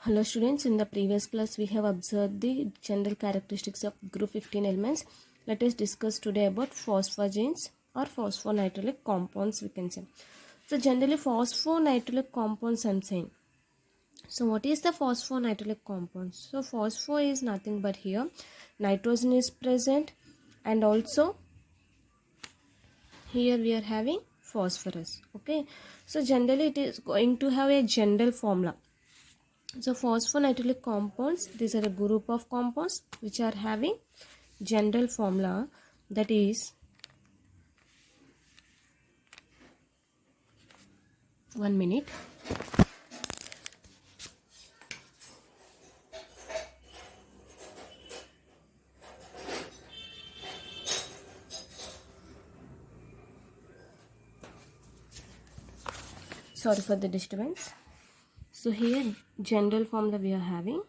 Hello students, in the previous class we have observed the general characteristics of group 15 elements. Let us discuss today about phosphogenes or phosphonitrile compounds we can say. So generally phosphonitrile compounds I am saying. So what is the phosphonitrile compounds? So phospho is nothing but here nitrogen is present and also here we are having phosphorus. Okay, so generally it is going to have a general formula. So phosphonitrile compounds, these are a group of compounds which are having general formula, that is 1 minute. Sorry for the disturbance. So here general formula we are having.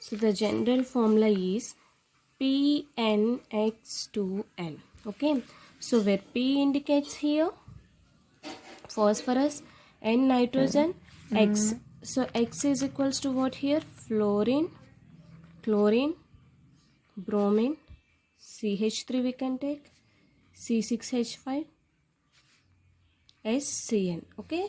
So the general formula is PNX2N. Okay, so where P indicates here phosphorus, N nitrogen, X. So X is equals to what here? Fluorine, chlorine, bromine, CH3 we can take, C6H5, SCN, okay,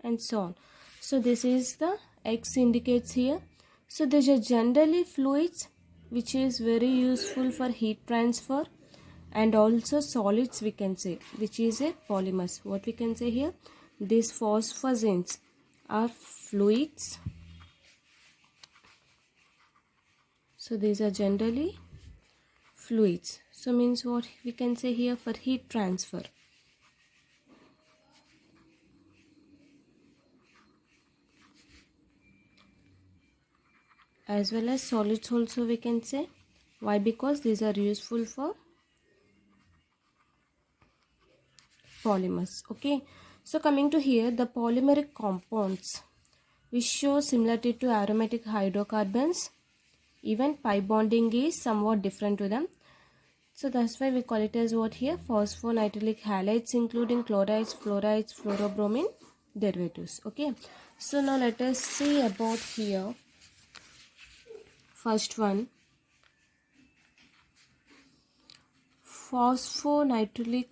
and so on. So this is the X indicates here. So these are generally fluids which is very useful for heat transfer, and also solids we can say, which is a polymers. What we can say here? These phosphogenes are fluids. So these are generally fluids. So means what we can say here? For heat transfer. As well as solids also we can say. Why? Because these are useful for polymers. Okay, so coming to here, the polymeric compounds which show similarity to aromatic hydrocarbons. Even pi bonding is somewhat different to them. So that's why we call it as what here? Phosphonitrile halides, including chlorides, fluorides, fluorobromine derivatives. Okay, so now let us see about here. First one, phosphonitrile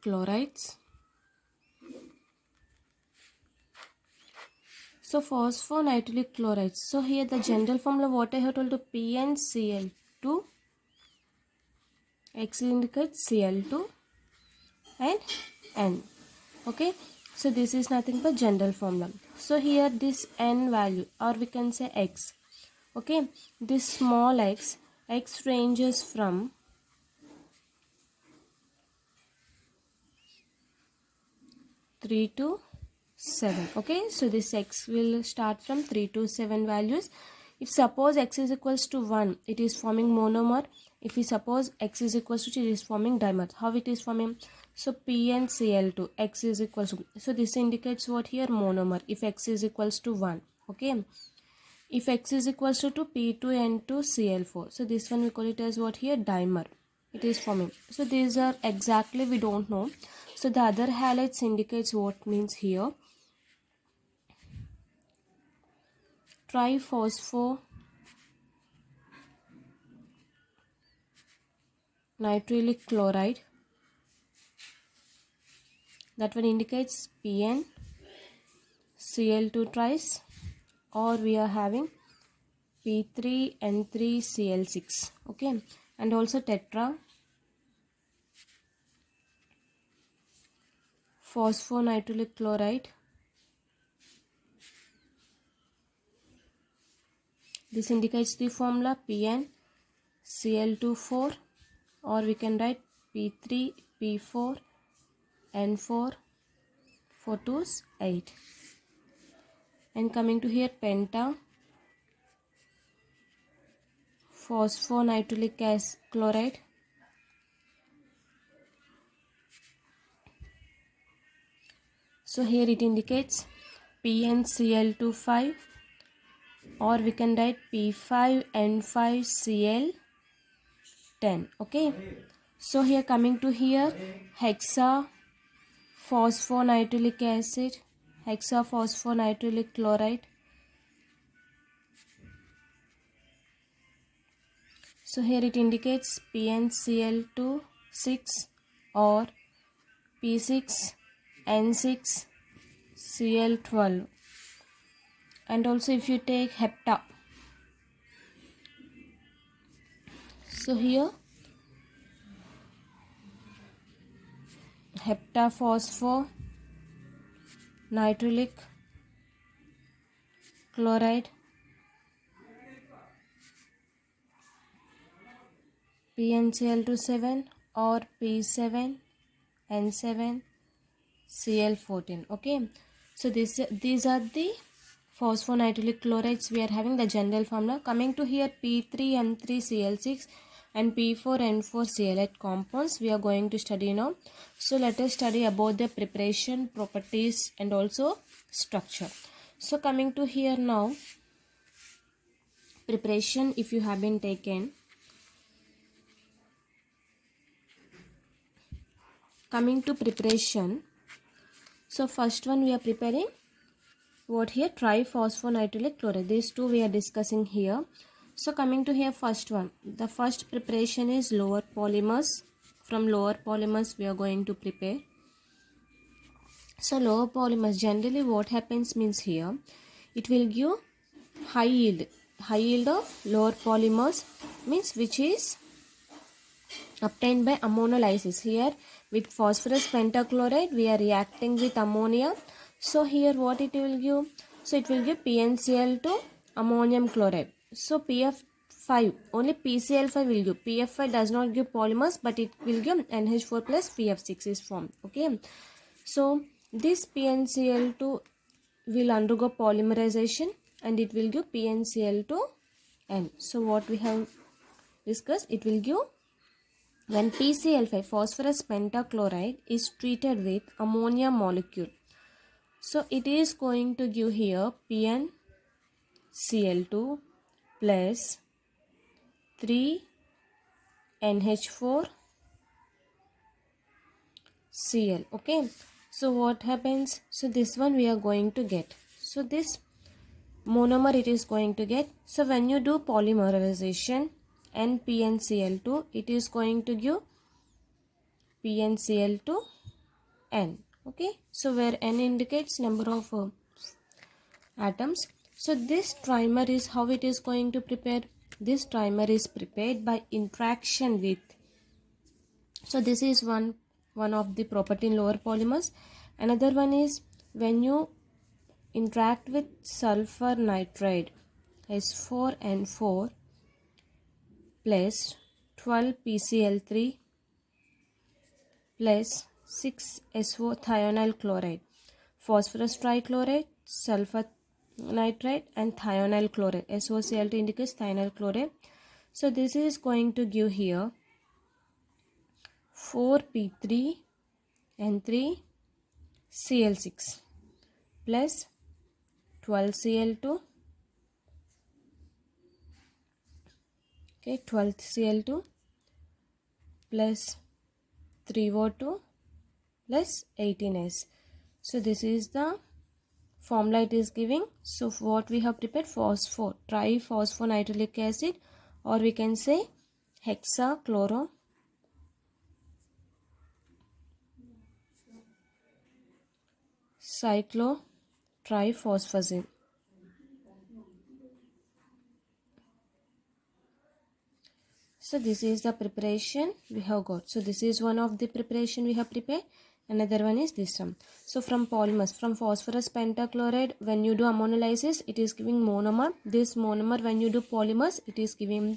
chlorides. So phosphonitrile chlorides. So here the general formula what I have told to PnCl2, X indicates Cl2 and N. Okay, so this is nothing but general formula. So here this N value, or we can say X. Okay, this small x ranges from 3 to 7. Okay, so this x will start from 3 to 7 values. If suppose x is equals to 1, it is forming monomer. If we suppose x is equals to 2, it is forming dimer. How it is forming? So PnCl2, x is equals to, so this indicates what here? Monomer. If x is equals to 1, okay. If x is equals to 2, P2N2Cl4. So this one we call it as what here? Dimer. It is forming. So these are exactly we don't know. So the other halides indicates what means here. Triphospho nitrile chloride. That one indicates Pn Cl2 tris, or we are having P3N3Cl6. Okay, and also tetra phosphonitrile chloride. This indicates the formula Pn Cl2 4, or we can write P3 P4 N4 4 2s 8. And coming to here, penta phosphonitrile chloride. So here it indicates PnCl2 5, or we can write P5N5Cl10. Okay, so here coming to here, hexaphosphonitrile acid, hexaphosphonitrile chloride. So here it indicates PnCl2 6 or P6N6Cl12. And also if you take hepta, so here heptaphosphonitrile chloride, PnCl2 7 or P7N7Cl14. Okay, so these are the phosphonitrile chlorides we are having the general formula. Coming to here, P3N3Cl6 and P4N4Cl8 compounds we are going to study now. So let us study about the preparation, properties and also structure. So coming to here now, preparation, if you have been taken, coming to preparation, so first one we are preparing what here, triphosphonitrile chloride. These two we are discussing here. So coming to here, first one, the first preparation is lower polymers. From lower polymers we are going to prepare. So lower polymers, generally what happens means here, it will give high yield of lower polymers, means which is obtained by ammonolysis. Here with phosphorus pentachloride we are reacting with ammonia. So here what it will give, so it will give PnCl2 ammonium chloride. So PF5, only PCl5 will give. PF5 does not give polymers, but it will give NH4 plus PF6 is formed. Okay, so this PnCl2 will undergo polymerization and it will give PnCl2N. So what we have discussed, it will give when PCl5 phosphorus pentachloride is treated with ammonia molecule. So it is going to give here PnCl2 plus 3NH4Cl. Okay, so what happens, so this one we are going to get, so this monomer it is going to get. So when you do polymerization and PnCl2, it is going to give PnCl2N. Okay, so where N indicates number of atoms. So this trimer is how it is going to prepare. This trimer is prepared by interaction with, so this is one of the property in lower polymers. Another one is when you interact with sulfur nitride S4N4 plus 12 PCl3 plus 6SO thionyl chloride, phosphorus trichloride, sulfur nitride and thionyl chloride. SOCl2 indicates thionyl chloride. So this is going to give here 4P3N3Cl6 plus 12Cl2, okay, 12Cl2 plus 3O2 plus 18S. So this is the formula it is giving. So what we have prepared, triphosphonitrile acid, or we can say hexachloro cyclotriphosphazine. So this is the preparation we have got. So this is one of the preparation we have prepared. Another one is this one. So from polymers, from phosphorus pentachloride, when you do ammonolysis, it is giving monomer. This monomer, when you do polymers, it is giving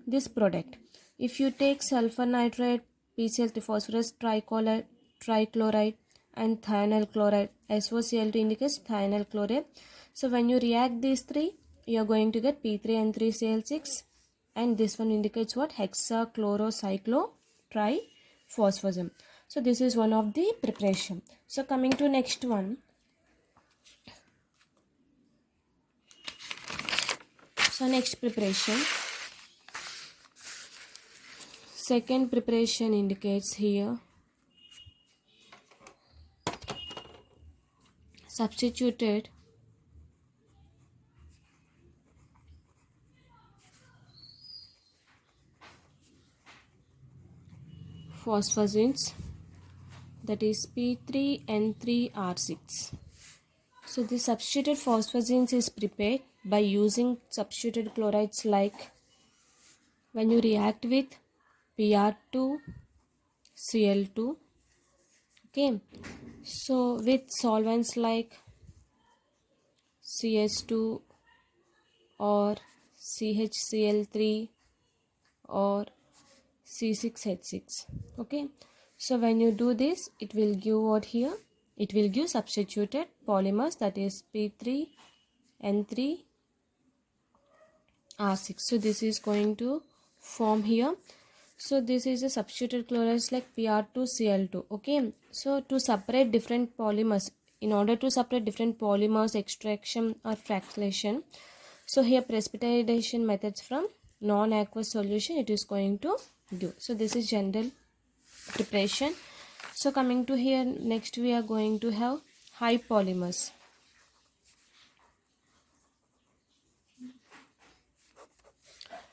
this product. If you take sulfur nitride, PCl3 phosphorus trichloride and thionyl chloride, SOCl2 indicates thionyl chloride. So when you react these three, you are going to get P3N3Cl6, and this one indicates what, hexachlorocyclotriphosphazine. So this is one of the preparation. So coming to next one, So next preparation. Second preparation indicates here substituted phosphazines, that is P3N3R6. So the substituted phosphazines is prepared by using substituted chlorides, like when you react with Pr2Cl2. Okay, so with solvents like CS2 or CHCl3 or C6H6. Okay, so when you do this, it will give what here? It will give substituted polymers, that is P3N3R6. So this is going to form here. So this is a substituted chlorides like Pr2Cl2. Okay, so to separate different polymers, in order to separate different polymers, extraction or fractionation, so here precipitation methods from non-aqueous solution it is going to do. So this is general preparation. So coming to here, next we are going to have high polymers.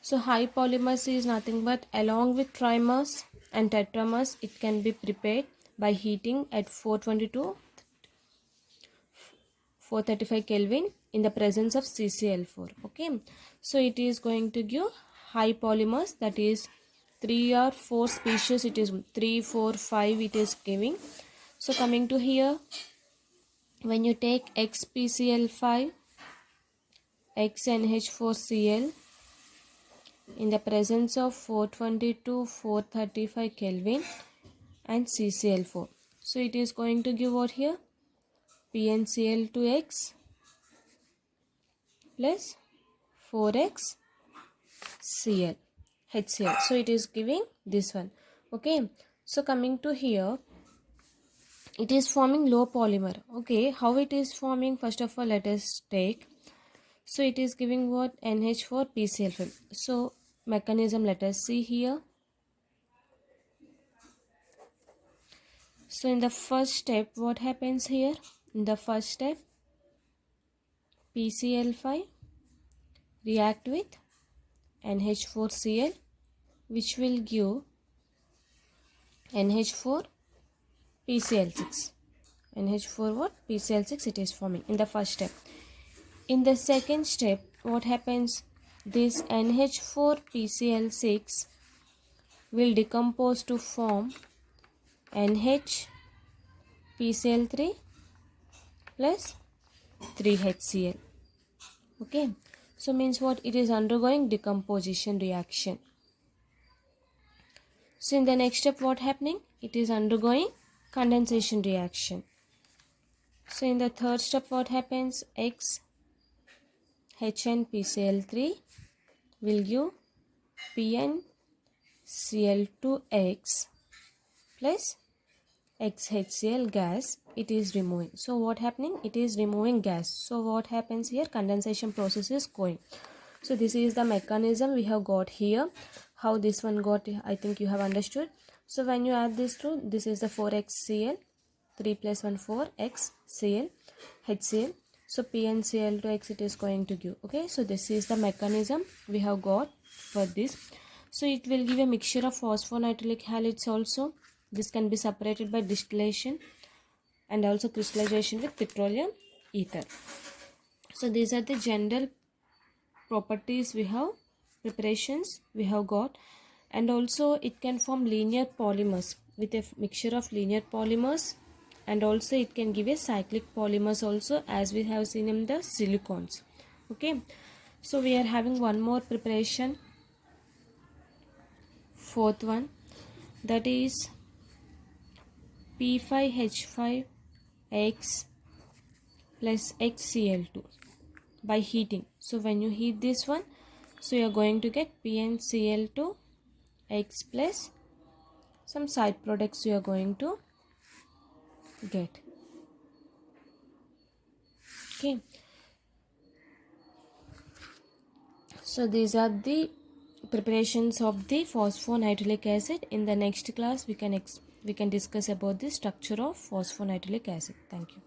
So high polymers is nothing but along with trimers and tetramers, it can be prepared by heating at 422 435 Kelvin in the presence of CCl4. Okay, so it is going to give high polymers, that is 3 or 4 species, it is 3, 4, 5 it is giving. So coming to here, when you take XPCl5, XNH4Cl in the presence of 422 435 Kelvin and CCl4, so it is going to give what here? PnCl2x plus 4x Cl HCl. So it is giving this one. Okay, so coming to here, it is forming low polymer. Okay, how it is forming? First of all, let us take. So it is giving what? NH4PCl5. So mechanism, let us see here. So in the first step, what happens here? In the first step, PCl5 react with NH4Cl, which will give NH4PCl6. NH4 what? PCl6 it is forming in the first step. In the second step, what happens? This NH4PCl6 will decompose to form NHPCl3 plus 3HCl. Okay, so means what? It is undergoing decomposition reaction. So in the next step, what happening? It is undergoing condensation reaction. So in the third step, what happens? XHNPCl3 will give PnCl2x plus XHCl gas. It is removing. So what happening? It is removing gas. So what happens here? Condensation process is going. So this is the mechanism we have got here. How this one got, I think you have understood. So when you add this to, this is the 4xCl, 3 plus 1 4xCl HCl. So PnCl2x it is going to give. Okay, so this is the mechanism we have got for this. So it will give a mixture of phosphonitrile halides also. This can be separated by distillation and also crystallization with petroleum ether. So these are the general properties we have, preparations we have got, and also it can form linear polymers with a mixture of linear polymers, and also it can give a cyclic polymers also, as we have seen in the silicones. Okay, so we are having one more preparation, fourth one, that is P5H5X plus XCl2 by heating. So when you heat this one, so you are going to get PnCl2X plus some side products you are going to get. Okay, So these are the preparations of the phosphonitrile acid. In the next class we can discuss about the structure of phosphonitrile acid. Thank you.